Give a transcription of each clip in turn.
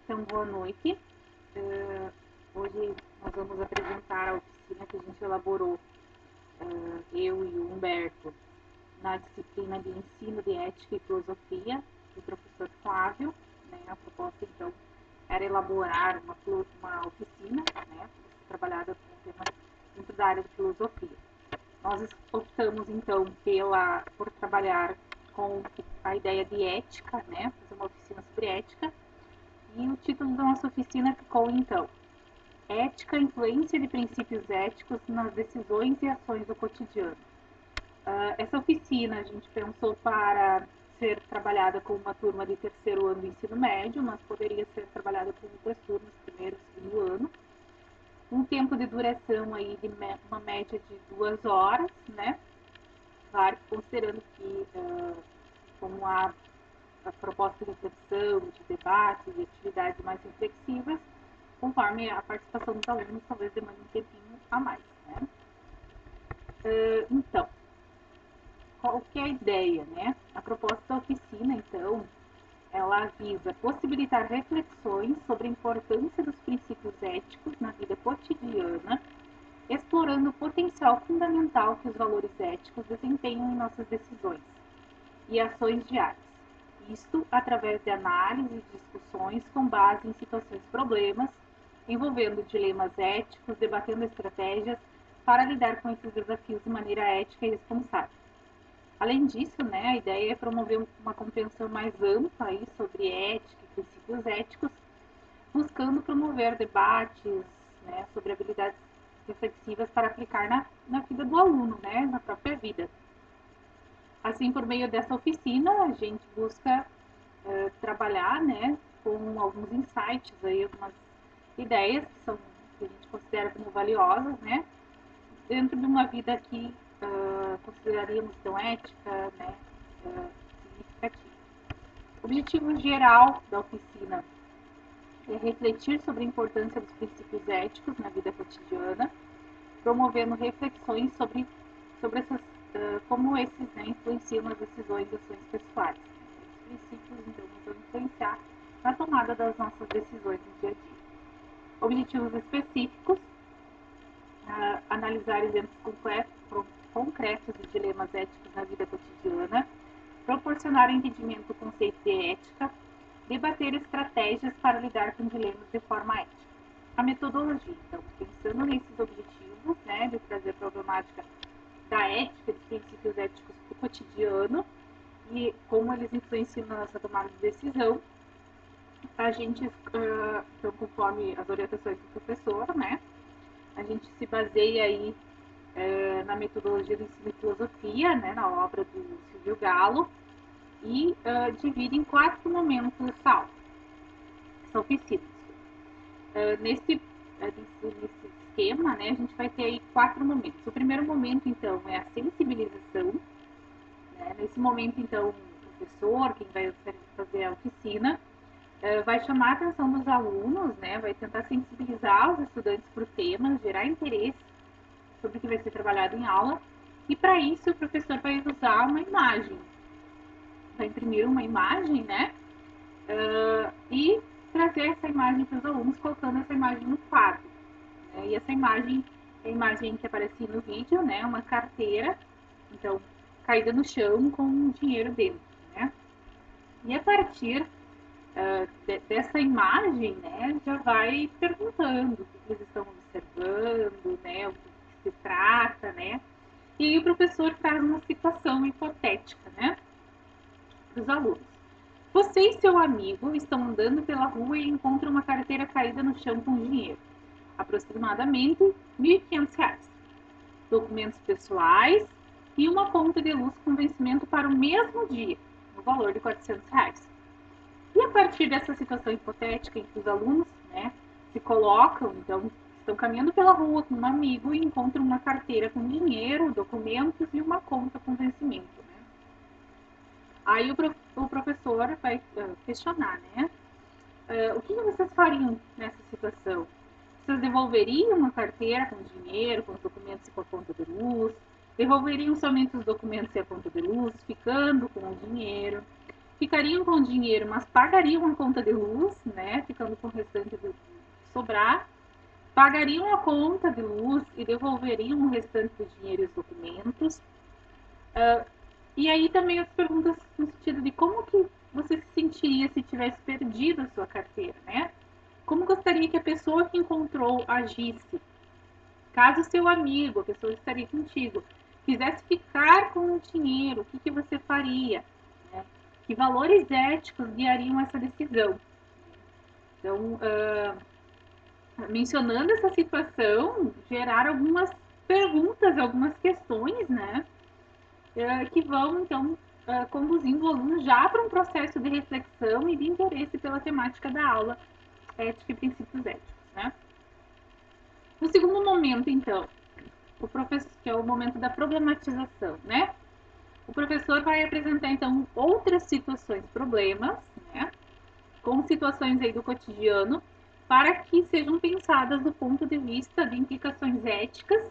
Então, boa noite. Hoje nós vamos apresentar a oficina que a gente elaborou, eu e o Humberto, na disciplina de Ensino de Ética e Filosofia, do professor Flávio. Né? A proposta, então, era elaborar uma oficina, né, trabalhada com o tema dentro da área de filosofia. Nós optamos, então, por trabalhar com a ideia de ética, né, fazer uma oficina sobre ética. E o título da nossa oficina ficou, então, Ética, influência de princípios éticos nas decisões e ações do cotidiano. Essa oficina a gente pensou para ser trabalhada com uma turma de terceiro ano do ensino médio, mas poderia ser trabalhada com outras turmas, primeiro e segundo ano. Um tempo de duração aí de uma média de 2 horas, né? Claro, considerando que como a proposta de reflexão, de debate, de atividades mais reflexivas, conforme a participação dos alunos, talvez demande um tempinho a mais. Né? Então, qual que é a ideia? Né? A proposta da oficina, então, ela visa possibilitar reflexões sobre a importância dos princípios éticos na vida cotidiana, explorando o potencial fundamental que os valores éticos desempenham em nossas decisões e ações diárias. Isto através de análise e discussões com base em situações problemas, envolvendo dilemas éticos, debatendo estratégias para lidar com esses desafios de maneira ética e responsável. Além disso, né, a ideia é promover uma compreensão mais ampla aí sobre ética e princípios éticos, buscando promover debates, né, sobre habilidades reflexivas para aplicar na vida do aluno, né, na própria vida. Assim, por meio dessa oficina, a gente busca trabalhar, né, com alguns insights, aí, algumas ideias que a gente considera como valiosas, né, dentro de uma vida que consideraríamos tão ética, né, significativa. O objetivo geral da oficina é refletir sobre a importância dos princípios éticos na vida cotidiana, promovendo reflexões sobre essas, como esses, né, influenciam nas decisões e ações pessoais. Esses princípios, então, vão influenciar na tomada das nossas decisões no dia a dia. Objetivos específicos: analisar exemplos concretos de dilemas éticos na vida cotidiana, proporcionar entendimento do conceito de ética, debater estratégias para lidar com dilemas de forma ética. A metodologia, então, pensando nesses objetivos, né, de trazer a problemática da ética, dos princípios éticos para o cotidiano e como eles influenciam na nossa tomada de decisão, a gente, então, conforme as orientações do professor, né, a gente se baseia aí na metodologia do ensino de filosofia, né, na obra do Silvio Galo, e divide em 4 momentos essa oficina. Nesse esquema, né, a gente vai ter aí 4 momentos. O primeiro momento, então, é a sensibilização. Né? Nesse momento, então, o professor, quem vai fazer a oficina, vai chamar a atenção dos alunos, né, vai tentar sensibilizar os estudantes para o tema, gerar interesse sobre o que vai ser trabalhado em aula, e para isso o professor vai usar uma imagem, vai imprimir uma imagem, né, e trazer essa imagem para os alunos, colocando essa imagem no quadro. Né, e essa imagem é a imagem que aparece no vídeo, né, uma carteira, então, caída no chão com dinheiro dentro, né. E a partir dessa imagem, né, já vai perguntando o que eles estão observando, né, o que se trata, né, e aí o professor traz uma situação hipotética, né, para os alunos. Você e seu amigo estão andando pela rua e encontram uma carteira caída no chão com dinheiro, aproximadamente R$ 1.500, documentos pessoais e uma conta de luz com vencimento para o mesmo dia, no valor de R$ 400. E a partir dessa situação hipotética em que os alunos, né, se colocam, então, estão caminhando pela rua com um amigo e encontram uma carteira com dinheiro, documentos e uma conta com vencimento. Né? Aí o professor vai questionar, né? O que vocês fariam nessa situação? Vocês devolveriam a carteira com dinheiro, com os documentos e com a conta de luz? Devolveriam somente os documentos e a conta de luz, ficando com o dinheiro? ficariam com dinheiro, mas pagariam a conta de luz, né, ficando com o restante do sobrar, pagariam a conta de luz e devolveriam o restante do dinheiro e os documentos. E aí também as perguntas no sentido de como que você se sentiria se tivesse perdido a sua carteira, né? Como gostaria que a pessoa que encontrou agisse? Caso seu amigo, a pessoa que estaria contigo, quisesse ficar com o dinheiro, o que, que você faria? Né? Que valores éticos guiariam essa decisão? Então, mencionando essa situação, gerar algumas perguntas, algumas questões, né? Que vão, então, conduzindo o aluno já para um processo de reflexão e de interesse pela temática da aula ética e princípios éticos, né? No segundo momento, então, o professor, que é o momento da problematização, né? O professor vai apresentar, então, outras situações, problemas, né? Com situações aí do cotidiano, para que sejam pensadas do ponto de vista de implicações éticas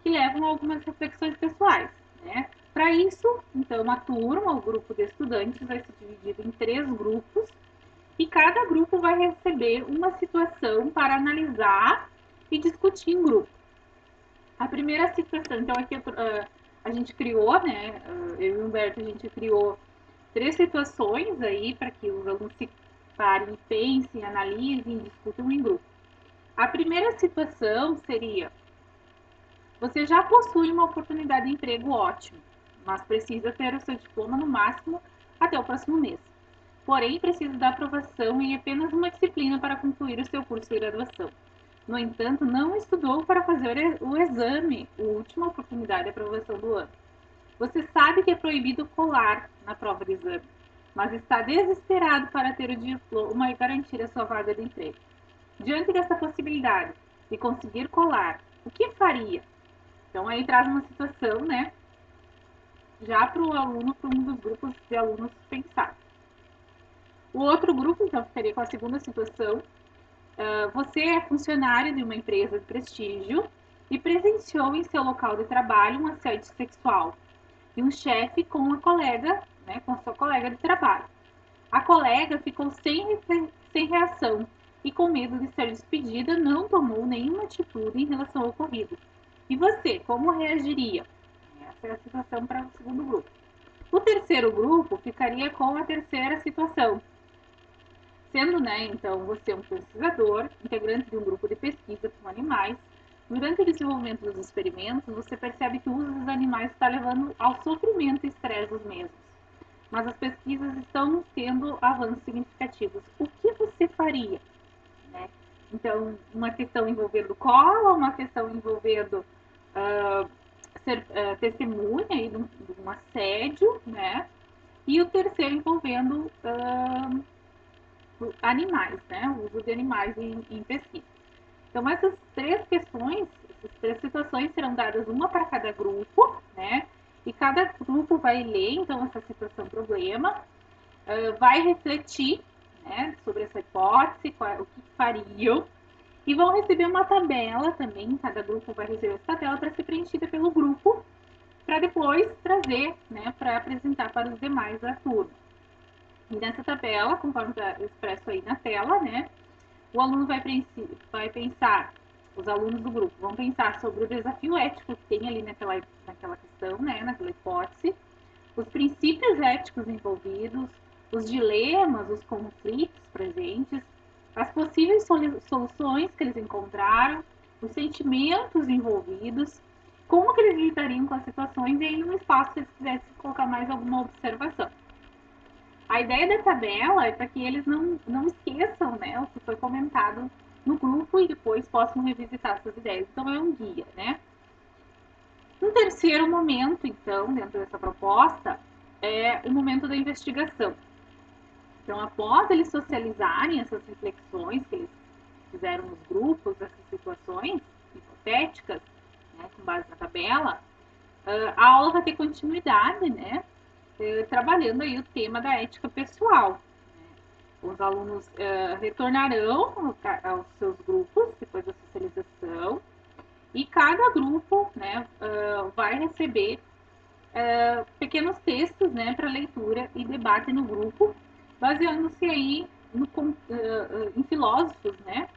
que levam a algumas reflexões pessoais, né? Para isso, então, a turma, o grupo de estudantes vai ser dividido em 3 grupos e cada grupo vai receber uma situação para analisar e discutir em grupo. A primeira situação, então aqui a gente criou, né, eu e o Humberto, a gente criou 3 situações aí para que os alunos se parem, pensem, analisem, discutam em grupo. A primeira situação seria: você já possui uma oportunidade de emprego ótimo, mas precisa ter o seu diploma no máximo até o próximo mês. Porém, precisa da aprovação em apenas uma disciplina para concluir o seu curso de graduação. No entanto, não estudou para fazer o exame, a última oportunidade de aprovação do ano. Você sabe que é proibido colar na prova de exame, mas está desesperado para ter o diploma e garantir a sua vaga de emprego. Diante dessa possibilidade de conseguir colar, o que faria? Então, aí traz uma situação, né, já para o aluno, para um dos grupos de alunos pensar. O outro grupo, então, ficaria com a segunda situação. Você é funcionário de uma empresa de prestígio e presenciou em seu local de trabalho um assédio sexual de um chefe com a colega, né, com a sua colega de trabalho. A colega ficou sem reação e, com medo de ser despedida, não tomou nenhuma atitude em relação ao ocorrido. E você, como reagiria? Essa é a situação para o segundo grupo. O terceiro grupo ficaria com a terceira situação, sendo, né, então, você um pesquisador, integrante de um grupo de pesquisa com animais. Durante o desenvolvimento dos experimentos, você percebe que o uso dos animais está levando ao sofrimento e estresse dos mesmos. Mas as pesquisas estão tendo avanços significativos. O que você faria? Né? Então, uma questão envolvendo cola, uma questão envolvendo ser testemunha aí de um assédio, né? E o terceiro envolvendo animais, né? O uso de animais em pesquisa. Então, essas 3 questões, essas 3 situações serão dadas uma para cada grupo, né? E cada grupo vai ler, então, essa situação problema, vai refletir, né, sobre essa hipótese, o que fariam, e vão receber uma tabela também, cada grupo vai receber essa tabela para ser preenchida pelo grupo, para depois trazer, né, para apresentar para os demais da turma. E nessa tabela, conforme está expresso aí na tela, né, o aluno vai pensar, os alunos do grupo vão pensar sobre o desafio ético que tem ali naquela questão, né, naquela hipótese, os princípios éticos envolvidos, os dilemas, os conflitos presentes, as possíveis soluções que eles encontraram, os sentimentos envolvidos, como que eles lidariam com as situações, e aí no espaço se eles quisessem colocar mais alguma observação. A ideia da tabela é para que eles não esqueçam, né, o que foi comentado no grupo e depois possam revisitar suas ideias. Então, é um guia, né? Um terceiro momento, então, dentro dessa proposta, é o momento da investigação. Então, após eles socializarem essas reflexões que eles fizeram nos grupos, essas situações hipotéticas, né, com base na tabela, a aula vai ter continuidade, né, trabalhando aí o tema da ética pessoal. Os alunos retornarão aos seus grupos depois da socialização e cada grupo, né, vai receber pequenos textos, né, para leitura e debate no grupo, baseando-se aí em filósofos, né?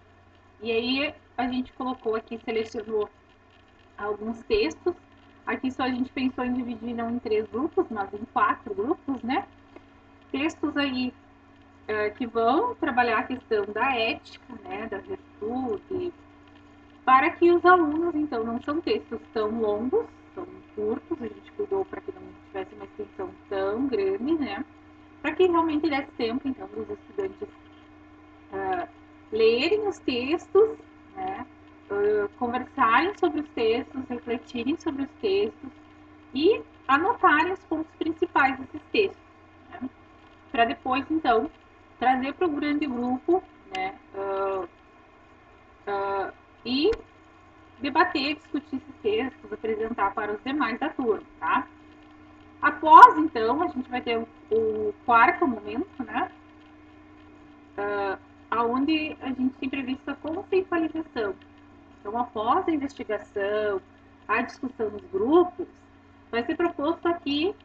E aí a gente colocou aqui, selecionou alguns textos. Aqui só a gente pensou em dividir não em 3 grupos, mas em 4 grupos, né? Textos aí que vão trabalhar a questão da ética, né, da virtude, para que os alunos, então, não são textos tão longos, são curtos, a gente cuidou para que não tivesse uma extensão tão grande, né, para que realmente desse tempo, então, dos estudantes lerem os textos, né, conversarem sobre os textos, refletirem sobre os textos e anotarem os pontos principais desses textos, né, para depois, então, trazer para o grande grupo, né, e debater, discutir esses textos, apresentar para os demais da turma, tá? Após, então, a gente vai ter o quarto momento, né? Onde a gente tem previsto a conceitualização. Então, após a investigação, a discussão nos grupos, vai ser proposto aqui,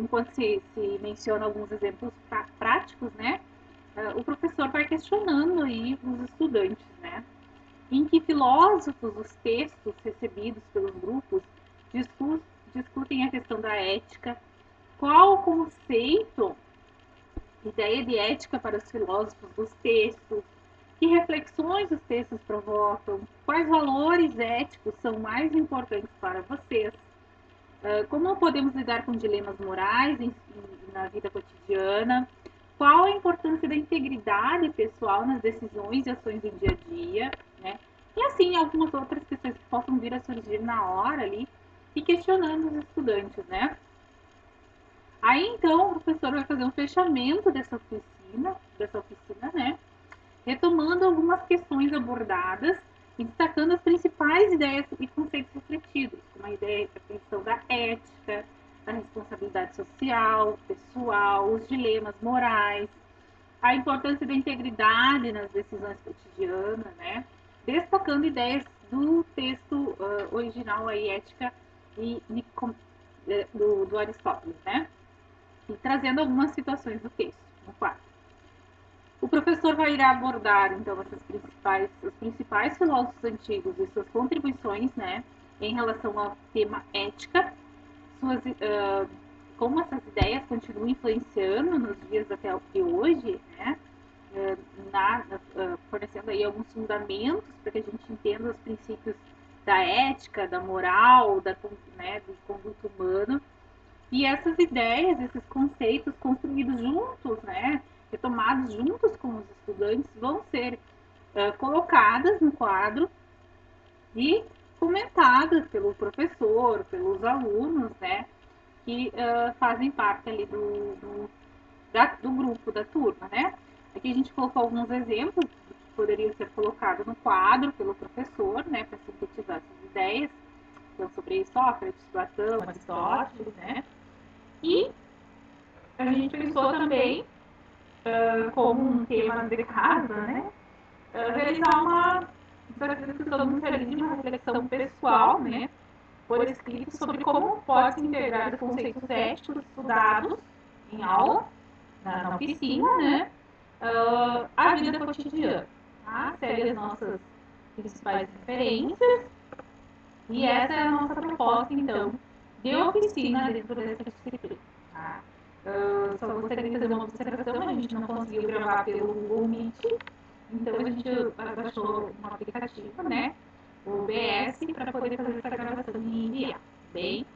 enquanto se menciona alguns exemplos práticos, né? O professor vai questionando aí os estudantes, né? Em que filósofos os textos recebidos pelos grupos discutem a questão da ética, qual o conceito, ideia de ética para os filósofos dos textos, que reflexões os textos provocam, quais valores éticos são mais importantes para vocês, como podemos lidar com dilemas morais na vida cotidiana, qual a importância da integridade pessoal nas decisões e ações do dia a dia, né? E assim, algumas outras questões que possam vir a surgir na hora ali e questionando os estudantes, né? Aí então o professor vai fazer um fechamento dessa oficina, né? Retomando algumas questões abordadas e destacando as principais ideias e conceitos refletidos, como a ideia da questão da ética, da responsabilidade social, pessoal, os dilemas morais, a importância da integridade nas decisões cotidianas, né? Destacando ideias do texto original, aí, Ética e do Aristóteles, né? E trazendo algumas situações do texto, no quadro. O professor vai irá abordar, então, os principais filósofos antigos e suas contribuições, né, em relação ao tema ética, como essas ideias continuam influenciando nos dias até hoje, né, fornecendo aí alguns fundamentos para que a gente entenda os princípios da ética, da moral, né, do conduto humano. E essas ideias, esses conceitos construídos juntos, né, retomados juntos com os estudantes, vão ser colocadas no quadro e comentadas pelo professor, pelos alunos, né, que fazem parte ali do grupo, da turma, né. Aqui a gente colocou alguns exemplos do que poderia ser colocado no quadro pelo professor, né, para sintetizar essas ideias. Então, sobre Sócrates, Platão, Aristóteles, né. E a gente pensou também, como um tema de casa, né, realizar uma discussão muito de uma reflexão pessoal, né, por escrito, sobre como pode se integrar os conceitos éticos estudados em aula, na oficina, né, a vida cotidiana. Tá? Segue as nossas principais referências e essa é a nossa proposta, então, de oficina dentro dessa disciplina. Tá? Só gostaria de fazer uma observação, a gente não conseguiu gravar pelo Google Meet, então a gente baixou um aplicativo, né, o OBS, para poder fazer essa gravação e enviar. Bem,